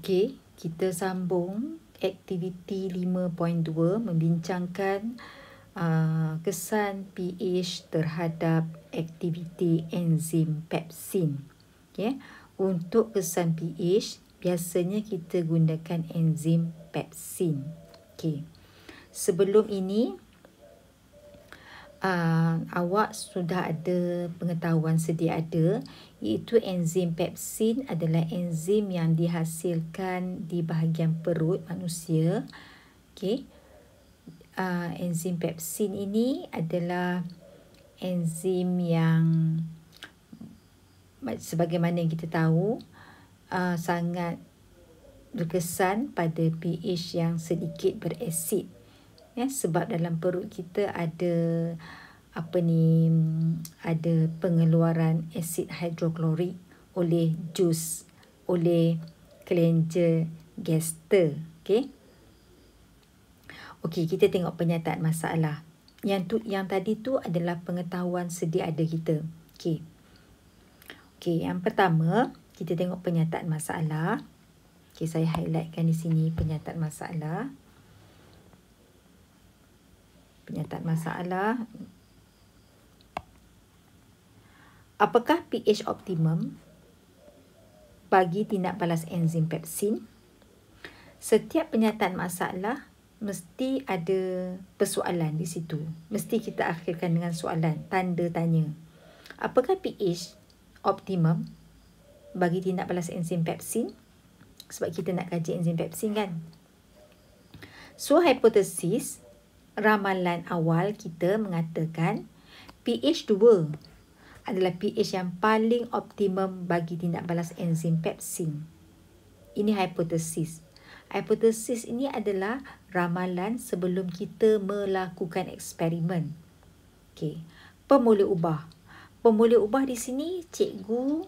Okey, kita sambung aktiviti 5.2 membincangkan kesan pH terhadap aktiviti enzim pepsin. Okey, untuk kesan pH biasanya kita gunakan enzim pepsin. Okey. Sebelum ini awak sudah ada pengetahuan sedia ada, iaitu enzim pepsin adalah enzim yang dihasilkan di bahagian perut manusia. Okey. Enzim pepsin ini adalah enzim yang sebagaimana yang kita tahu sangat berkesan pada pH yang sedikit berasid. Ya, sebab dalam perut kita ada ada pengeluaran asid hidroklorik oleh jus, oleh kelenjar gaster. Okey. Okey, kita tengok pernyataan masalah. Yang tadi tu adalah pengetahuan sedia ada kita. Okey. Okey, yang pertama, kita tengok pernyataan masalah. Okey, saya highlightkan di sini pernyataan masalah. Pernyataan masalah. Apakah pH optimum bagi tindak balas enzim pepsin? Setiap pernyataan masalah mesti ada persoalan di situ. Mesti kita akhirkan dengan soalan, tanda tanya. Apakah pH optimum bagi tindak balas enzim pepsin? Sebab kita nak kaji enzim pepsin kan. So, hipotesis ramalan awal kita mengatakan pH 2 adalah pH yang paling optimum bagi tindak balas enzim pepsin. Ini hipotesis. Hipotesis ini adalah ramalan sebelum kita melakukan eksperimen. Okey. Pemulih ubah. Pemulih ubah di sini cikgu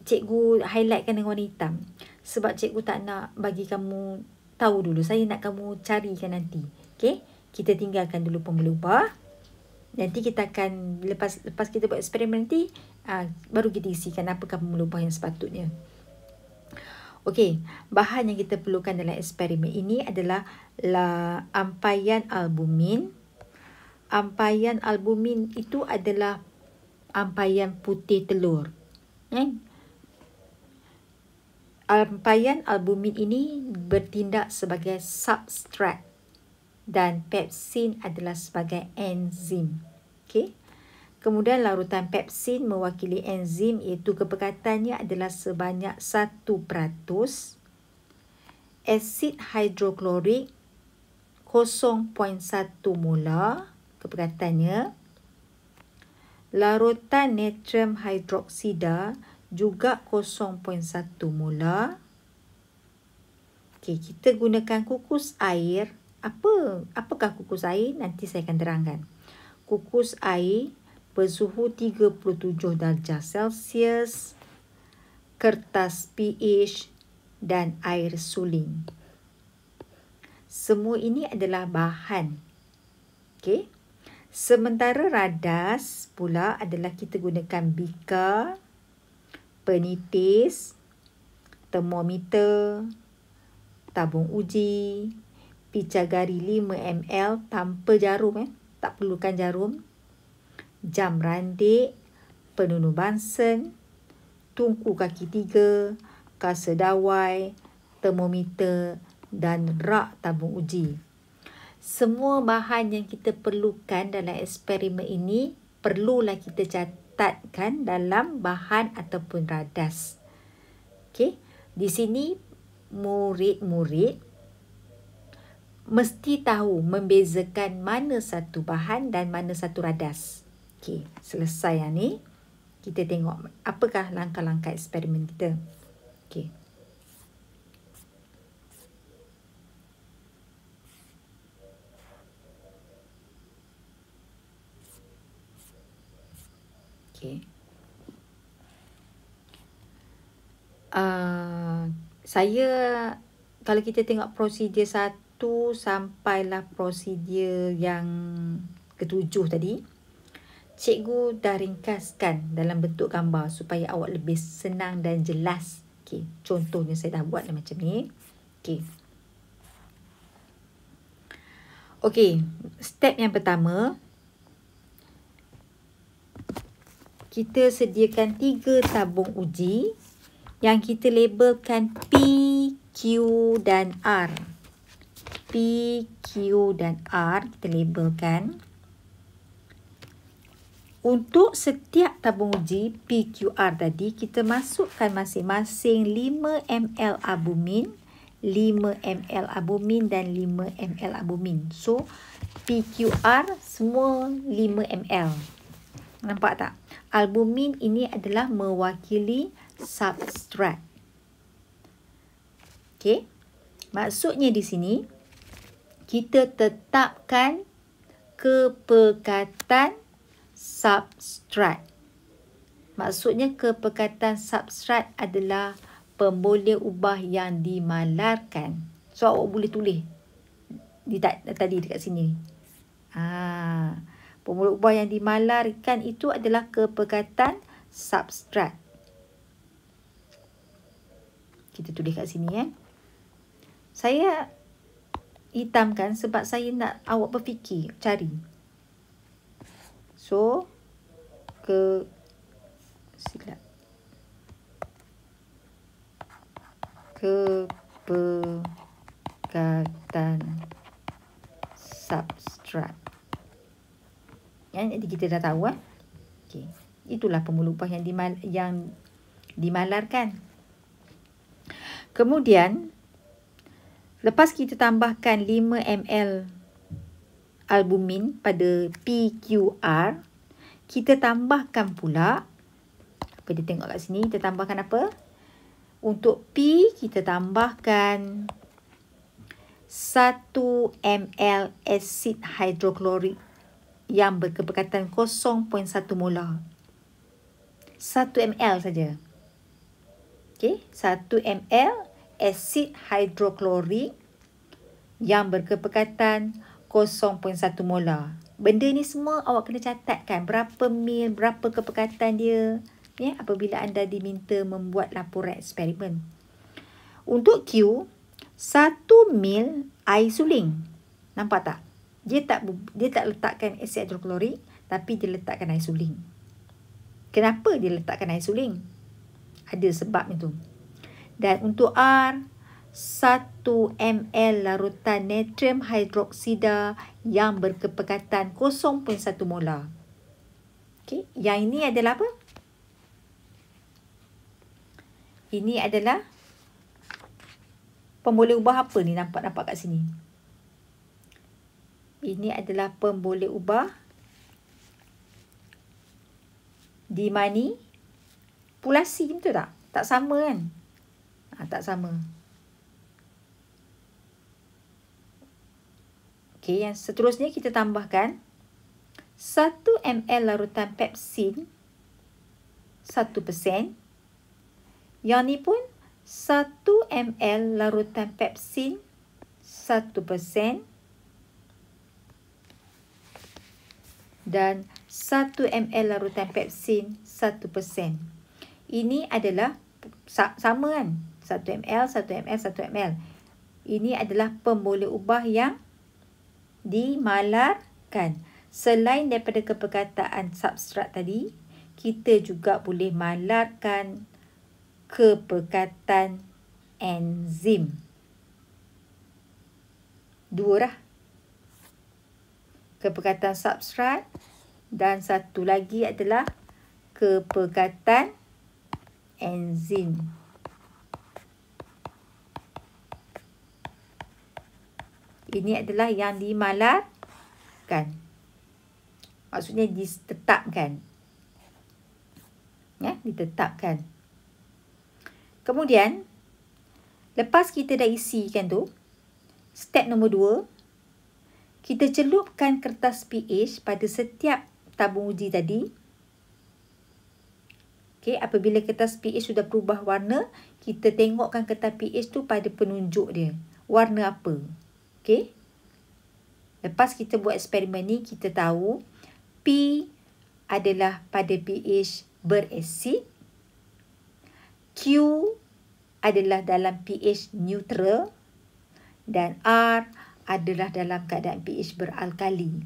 cikgu highlightkan dengan warna hitam. Sebab cikgu tak nak bagi kamu tahu dulu. Saya nak kamu carikan nanti. Okey? Kita tinggalkan dulu pemulih ubah. Nanti kita akan, lepas kita buat eksperimen nanti, baru kita isikan apakah pemulih ubah yang sepatutnya. Okey. Bahan yang kita perlukan dalam eksperimen ini adalah ampaian albumin. Ampaian albumin itu adalah ampaian putih telur. Ampaian albumin ini bertindak sebagai substrat dan pepsin adalah sebagai enzim. Okey. Kemudian larutan pepsin mewakili enzim iaitu kepekatannya adalah sebanyak 1%. Asid hidroklorik 0.1 molar kepekatannya. Larutan natrium hidroksida juga 0.1 molar. Okey, kita gunakan kukus air. Apakah kukus air? Nanti saya akan terangkan. Kukus air bersuhu 37 darjah Celsius, kertas pH dan air suling. Semua ini adalah bahan. Okey. Sementara radas pula adalah kita gunakan beaker, penipis, termometer, tabung uji, picagari 5 ml tanpa jarum, tak perlukan jarum, jam randik, penunu Bunsen, tungku kaki 3, kasa dawai, termometer dan rak tabung uji. Semua bahan yang kita perlukan dalam eksperimen ini perlulah kita catatkan dalam bahan ataupun radas. Okey, di sini murid-murid mesti tahu membezakan mana satu bahan dan mana satu radas. Okey, selesai yang ni. Kita tengok apakah langkah-langkah eksperimen kita. Okey. Okey. Saya, kalau kita tengok prosedur 1 sampailah prosedur yang ke-7 tadi, Cikgu dah ringkaskan dalam bentuk gambar supaya awak lebih senang dan jelas. Okey, contohnya saya dah buat macam ni. Okey. Okey, step yang pertama, kita sediakan 3 tabung uji yang kita labelkan P, Q dan R. P, Q dan R kita labelkan. Untuk setiap tabung uji PQR tadi, kita masukkan masing-masing 5 ml albumin, 5 ml albumin dan 5 ml albumin. So, PQR semua 5 ml. Nampak tak? Albumin ini adalah mewakili substrat. Okey. Maksudnya di sini, kita tetapkan kepekatan substrat. Maksudnya kepekatan substrat adalah pemboleh ubah yang dimalarkan. So, awak boleh tulis tadi dekat sini. Pemboleh ubah yang dimalarkan itu adalah kepekatan substrat. Kita tulis kat sini. Saya hitamkan sebab saya nak awak berfikir, cari. So, kepekatan substrat. Jadi kita dah tahu. Okay. Itulah pemboleh ubah yang dimalarkan. Kemudian, lepas kita tambahkan 5 ml albumin pada PQR, kita tambahkan pula, apa dia tengok kat sini, kita tambahkan apa? Untuk P, kita tambahkan 1 ml asid hidroklorik yang berkepekatan 0.1 molar. 1 ml saja. Okey, 1 ml asid hidroklorik yang berkepekatan 0.1 molar. Benda ni semua awak kena catatkan. Berapa mil, berapa kepekatan dia. Ya, apabila anda diminta membuat laporan eksperimen. Untuk Q, 1 mil air suling. Nampak tak? Dia tak letakkan asid hidroklorik, tapi dia letakkan air suling. Kenapa dia letakkan air suling? Ada sebab itu. Dan untuk R, 1 ml larutan natrium hidroksida yang berkepekatan 0.1 molar. Okey, yang ini adalah apa? Ini adalah pemboleh ubah apa ni, nampak kat sini. Ini adalah pemboleh ubah dimanipulasi, betul tak? Tak sama kan? Tak sama. Okey, yang seterusnya kita tambahkan 1 ml larutan pepsin 1%. Yang ni pun 1 ml larutan pepsin 1%. Dan 1 ml larutan pepsin 1%. Ini adalah sama kan? 1 ml, 1 ml, 1 ml. Ini adalah pemboleh ubah yang dimalarkan. Selain daripada kepekatan substrat tadi, kita juga boleh malarkan kepekatan enzim. 2 dah. Kepekatan substrat dan satu lagi adalah kepekatan enzim. Ini adalah yang dimalarkan. Maksudnya ditetapkan. Ya, ditetapkan. Kemudian, lepas kita dah isikan tu, step nombor 2, kita celupkan kertas pH pada setiap tabung uji tadi. Okey, apabila kertas pH sudah berubah warna, kita tengokkan kertas pH tu pada penunjuk dia. Warna apa? Okey. Lepas kita buat eksperimen ni, kita tahu P adalah pada pH berasid. Q adalah dalam pH neutral. Dan R adalah dalam keadaan pH beralkali.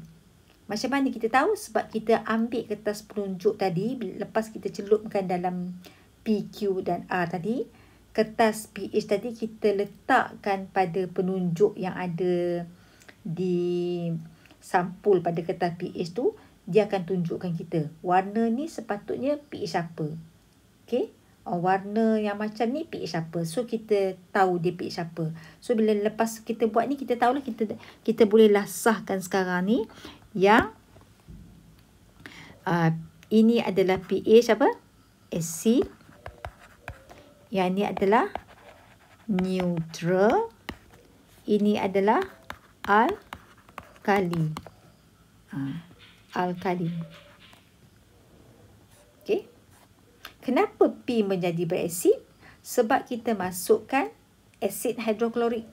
Macam mana kita tahu? Sebab kita ambil kertas penunjuk tadi, lepas kita celupkan dalam PQ dan R tadi, kertas pH tadi kita letakkan pada penunjuk yang ada di sampul pada kertas pH tu, dia akan tunjukkan kita warna ni sepatutnya pH apa. Okey, warna yang macam ni pH apa. So kita tahu dia pH apa. So bila lepas kita buat ni, kita tahulah, kita bolehlah sahkan sekarang ni yang ini adalah pH apa? Acid. Yang ni adalah neutral. Ini adalah alkali. Alkali. Okey. Kenapa P menjadi berasid? Sebab kita masukkan asid hidroklorik.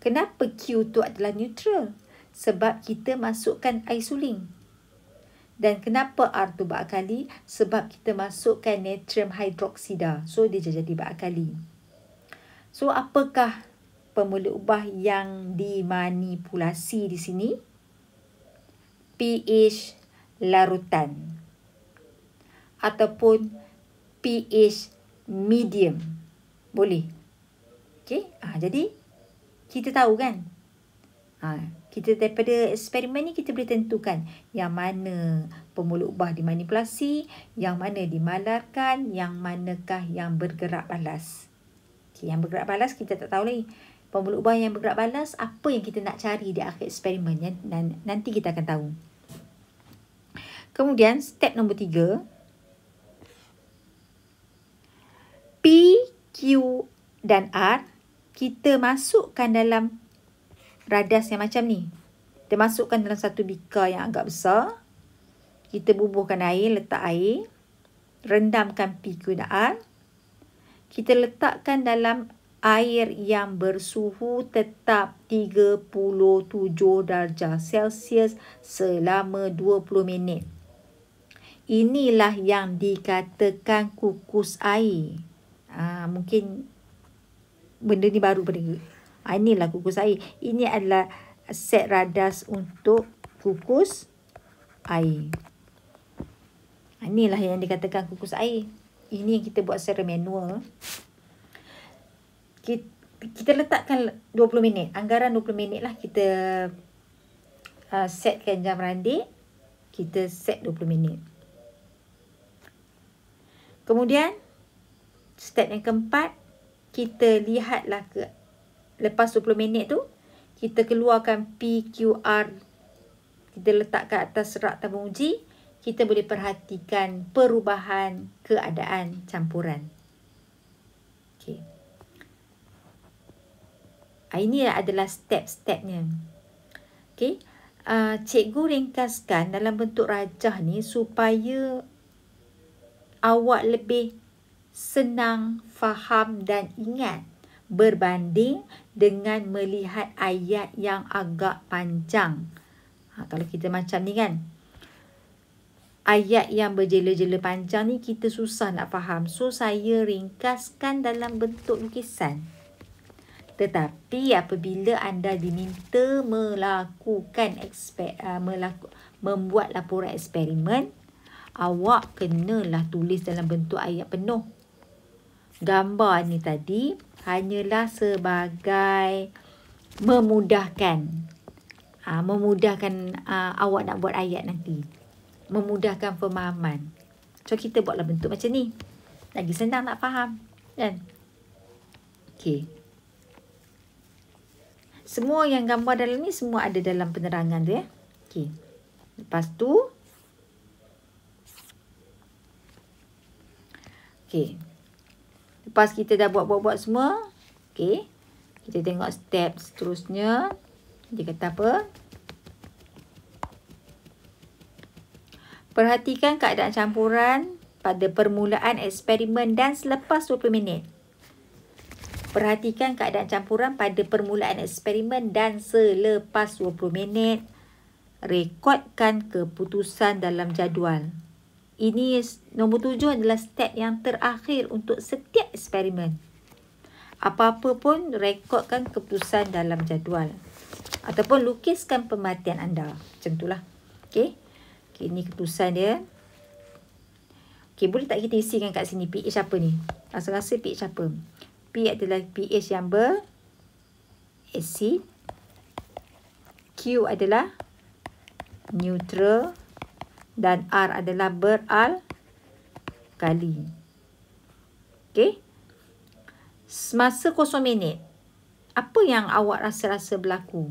Kenapa Q tu adalah neutral? Sebab kita masukkan air suling. Dan kenapa R tu beralkali? Sebab kita masukkan natrium hidroksida. So, dia jadi beralkali. So, apakah pemula ubah yang dimanipulasi di sini? pH larutan. Ataupun pH medium. Boleh. Okey? Jadi, kita tahu kan? Kita daripada eksperimen ni kita boleh tentukan yang mana pemula ubah dimanipulasi, yang mana dimalarkan, yang manakah yang bergerak balas. Okay, yang bergerak balas kita tak tahu lagi. Pemula ubah yang bergerak balas, apa yang kita nak cari di akhir eksperimen, dan nanti kita akan tahu. Kemudian step nombor 3. P, Q dan R kita masukkan dalam radas yang macam ni. Kita masukkan dalam satu bikar yang agak besar. Kita bubuhkan air, letak air. Rendamkan P, Q dan R. Kita letakkan dalam air yang bersuhu tetap 37 darjah Celsius selama 20 minit. Inilah yang dikatakan kukus air. Mungkin benda ni baru pada inilah kukus air. Ini adalah set radas untuk kukus air. Inilah yang dikatakan kukus air. Ini yang kita buat secara manual. Kita letakkan 20 minit. Anggaran 20 minit lah kita setkan jam randik. Kita set 20 minit. Kemudian, step yang keempat, kita lihatlah lepas 20 minit tu, kita keluarkan PQR. Kita letakkan atas rak tabung uji. Kita boleh perhatikan perubahan keadaan campuran. Okay. Ini adalah step-stepnya. Okay. Cikgu ringkaskan dalam bentuk rajah ni supaya awak lebih senang faham dan ingat berbanding dengan melihat ayat yang agak panjang. Kalau kita macam ni kan, ayat yang berjela-jela panjang ni kita susah nak faham. So, saya ringkaskan dalam bentuk lukisan. Tetapi apabila anda diminta membuat laporan eksperimen, awak kenalah tulis dalam bentuk ayat penuh. Gambar ni tadi hanyalah sebagai memudahkan awak nak buat ayat nanti. Memudahkan pemahaman. So, kita buatlah bentuk macam ni. Lagi senang nak faham. Kan? Okey. Semua yang gambar dalam ni semua ada dalam penerangan tu ya. Okey. Lepas tu. Okey. Lepas kita dah buat semua. Okey. Kita tengok step seterusnya. Dia kata apa? Perhatikan keadaan campuran pada permulaan eksperimen dan selepas 20 minit. Perhatikan keadaan campuran pada permulaan eksperimen dan selepas 20 minit. rekodkan keputusan dalam jadual. Ini nombor 7 adalah step yang terakhir untuk setiap eksperimen. Apa-apa pun rekodkan keputusan dalam jadual. Ataupun lukiskan pemerhatian anda. Macam itulah. Okey. Okey, ni keputusan dia. Okey, boleh tak kita isikan kat sini pH apa ni? Rasa-rasa pH apa? P adalah pH yang berasid. Q adalah neutral. Dan R adalah beralkali. Okey. Semasa 0 minit, apa yang awak rasa-rasa berlaku?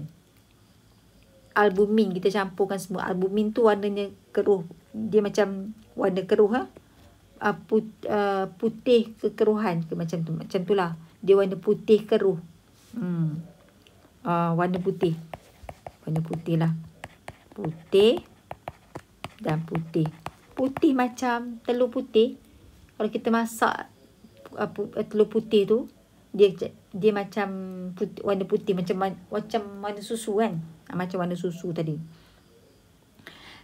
Albumin kita campurkan semua. Albumin tu warnanya keruh. Dia macam warna keruh. Putih kekeruhan ke macam tu. Macam itulah. Dia warna putih keruh. Warna putih. Warna putih lah. Putih dan putih. Putih macam telur putih. Kalau kita masak telur putih tu, dia macam putih, warna putih macam warna susu kan. Macam warna susu tadi.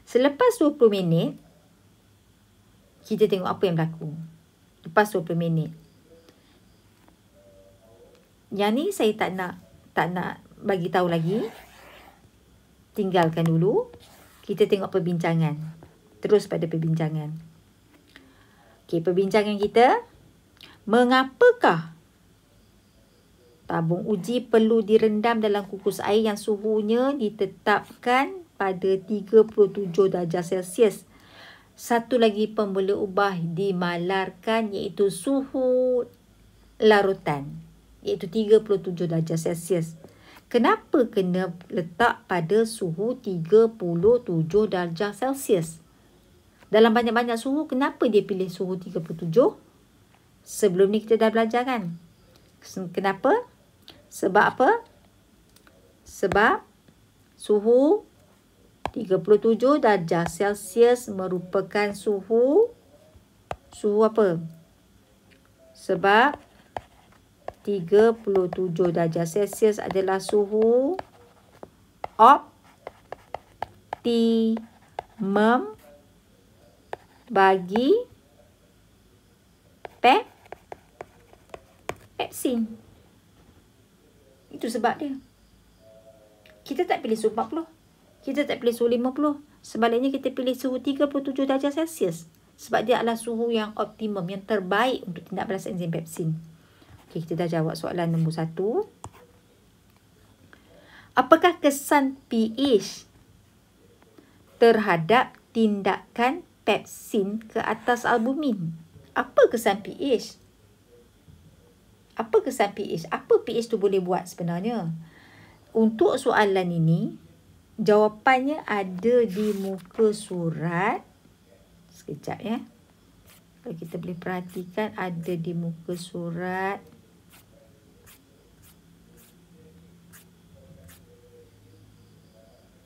Selepas 20 minit, kita tengok apa yang berlaku. Lepas 20 minit. Yang ni saya tak nak bagi tahu lagi. Tinggalkan dulu. Kita tengok perbincangan. Terus pada perbincangan. Okey, perbincangan kita. Mengapakah tabung uji perlu direndam dalam kukus air yang suhunya ditetapkan pada 37 darjah Celsius? Satu lagi pun boleh ubah dimalarkan, iaitu suhu larutan, iaitu 37 darjah Celsius. Kenapa kena letak pada suhu 37 darjah Celsius? Dalam banyak-banyak suhu, kenapa dia pilih suhu 37? Sebelum ni kita dah belajar kan? Kenapa? Sebab apa? Sebab suhu 37 darjah Celsius merupakan suhu apa? Sebab 37 darjah Celsius adalah suhu optimum bagi pepsin. Itu sebab dia. Kita tak pilih suhu 40. Kita tak pilih suhu 50. Sebaliknya kita pilih suhu 37 darjah Celsius. Sebab dia adalah suhu yang optimum, yang terbaik untuk tindak balas enzim pepsin. Okey, kita dah jawab soalan nombor 1. Apakah kesan pH terhadap tindakan pepsin ke atas albumin? Apa kesan pH? Apa kesan pH? Apa pH tu boleh buat sebenarnya? Untuk soalan ini, jawapannya ada di muka surat. Sekejap ya. Kalau kita boleh perhatikan, ada di muka surat.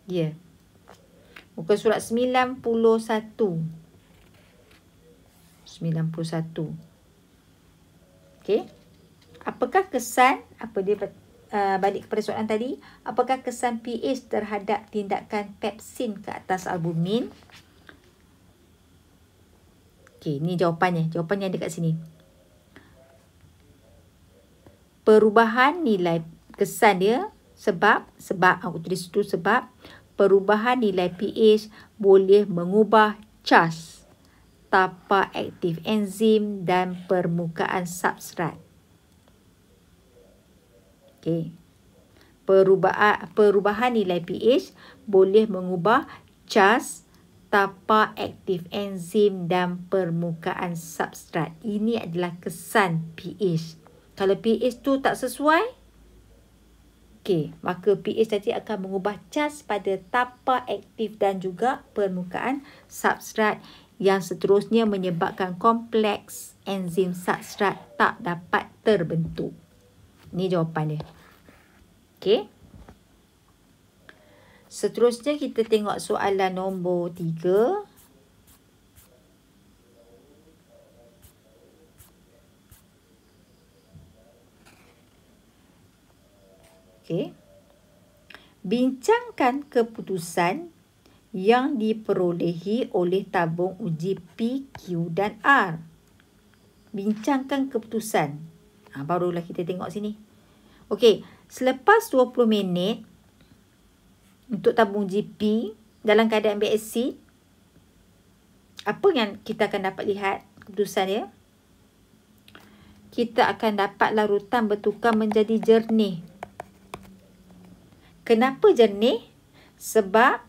Ya. Muka surat 91. 91. Okey. Apakah kesan, balik kepada soalan tadi, apakah kesan pH terhadap tindakan pepsin ke atas albumin? Okey, ni jawapannya. Jawapannya ada kat sini. Perubahan nilai kesan dia sebab aku tulis tu sebab perubahan nilai pH boleh mengubah cas tapak aktif enzim dan permukaan substrat. Okey. Perubahan nilai pH boleh mengubah cas tapak aktif enzim dan permukaan substrat. Ini adalah kesan pH. Kalau pH tu tak sesuai, okey, maka pH tadi akan mengubah cas pada tapak aktif dan juga permukaan substrat, yang seterusnya menyebabkan kompleks enzim substrat tak dapat terbentuk. Ini jawapan dia. Okey. Seterusnya kita tengok soalan nombor 3. Okey. Bincangkan keputusan yang diperolehi oleh tabung uji P, Q dan R. Bincangkan keputusan. Barulah kita tengok sini. Okey, selepas 20 minit untuk tabung uji P dalam keadaan ambil asid, apa yang kita akan dapat lihat keputusan dia? Kita akan dapat larutan bertukar menjadi jernih. Kenapa jernih? Sebab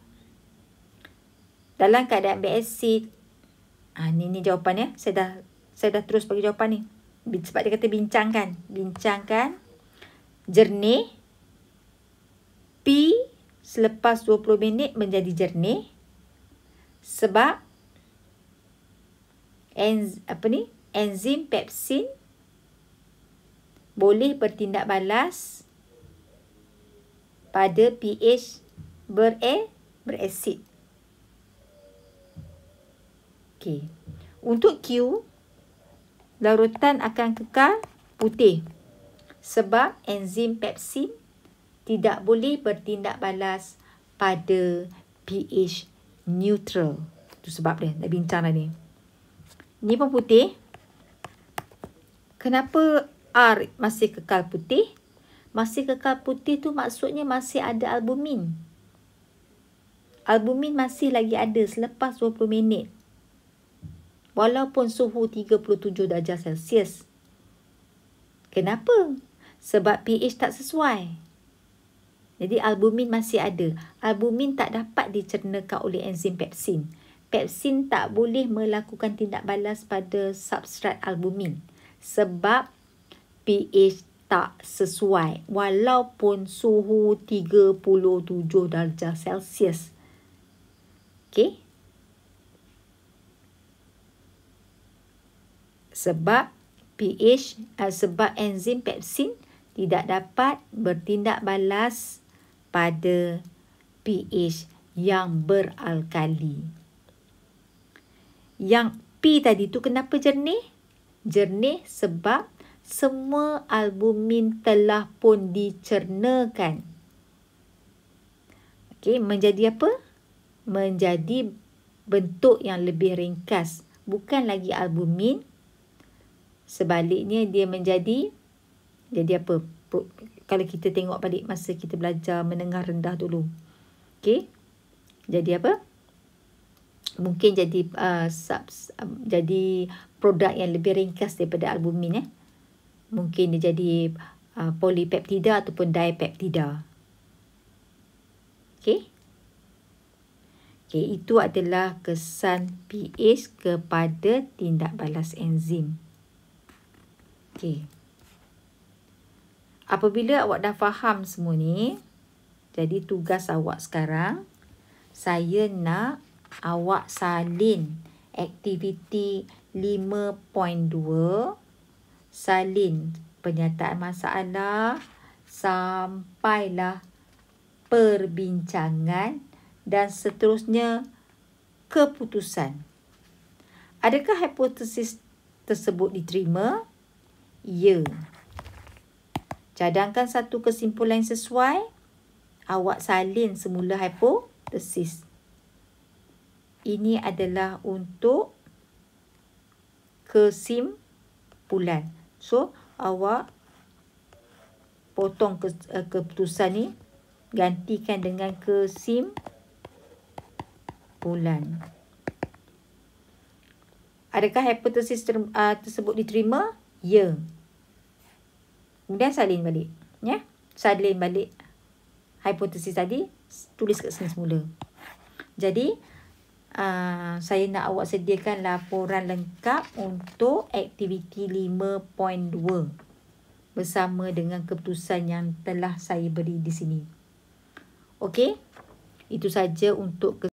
dalam keadaan ambil asid, ni jawapannya. Saya dah terus bagi jawapan ni. Sebab dia kata bincangkan. Bincangkan jernih. P selepas 20 minit menjadi jernih. Sebab enzim pepsin boleh bertindak balas pada pH berasid. Okey. Untuk Q, larutan akan kekal putih sebab enzim pepsin tidak boleh bertindak balas pada pH neutral. Itu sebab dia. Dah bincang dah ni. Ni pun putih. Kenapa R masih kekal putih? Masih kekal putih tu maksudnya masih ada albumin. Albumin masih lagi ada selepas 20 minit. Walaupun suhu 37 darjah Celsius. Kenapa? Sebab pH tak sesuai. Jadi albumin masih ada. Albumin tak dapat dicernakan oleh enzim pepsin. Pepsin tak boleh melakukan tindak balas pada substrat albumin. Sebab pH tak sesuai. Walaupun suhu 37 darjah Celsius. Okey. Sebab pH, sebab enzim pepsin tidak dapat bertindak balas pada pH yang beralkali. Yang P tadi tu kenapa jernih? Jernih sebab semua albumin telah pun dicernakan. Okey, menjadi apa? Menjadi bentuk yang lebih ringkas. Bukan lagi albumin. Sebaliknya dia menjadi apa? Kalau kita tengok balik masa kita belajar menengah rendah dulu. Okey. Jadi apa? Mungkin jadi jadi produk yang lebih ringkas daripada albumin. Mungkin dia jadi polipeptida ataupun dipeptida. Okey. Okey, itu adalah kesan pH kepada tindak balas enzim. Okey. Apabila awak dah faham semua ni, jadi tugas awak sekarang, saya nak awak salin aktiviti 5.2, salin penyataan masalah sampailah perbincangan dan seterusnya keputusan. Adakah hipotesis tersebut diterima? Ya. Cadangkan satu kesimpulan yang sesuai. Awak salin semula hipotesis. Ini adalah untuk kesimpulan. So, awak potong keputusan ni, gantikan dengan kesimpulan. Adakah hipotesis tersebut diterima? Ya. Kemudian salin balik. Ya? Salin balik hipotesis tadi, tulis kat sini semula. Jadi, saya nak awak sediakan laporan lengkap untuk aktiviti 5.2 bersama dengan keputusan yang telah saya beri di sini. Okey? Itu saja untuk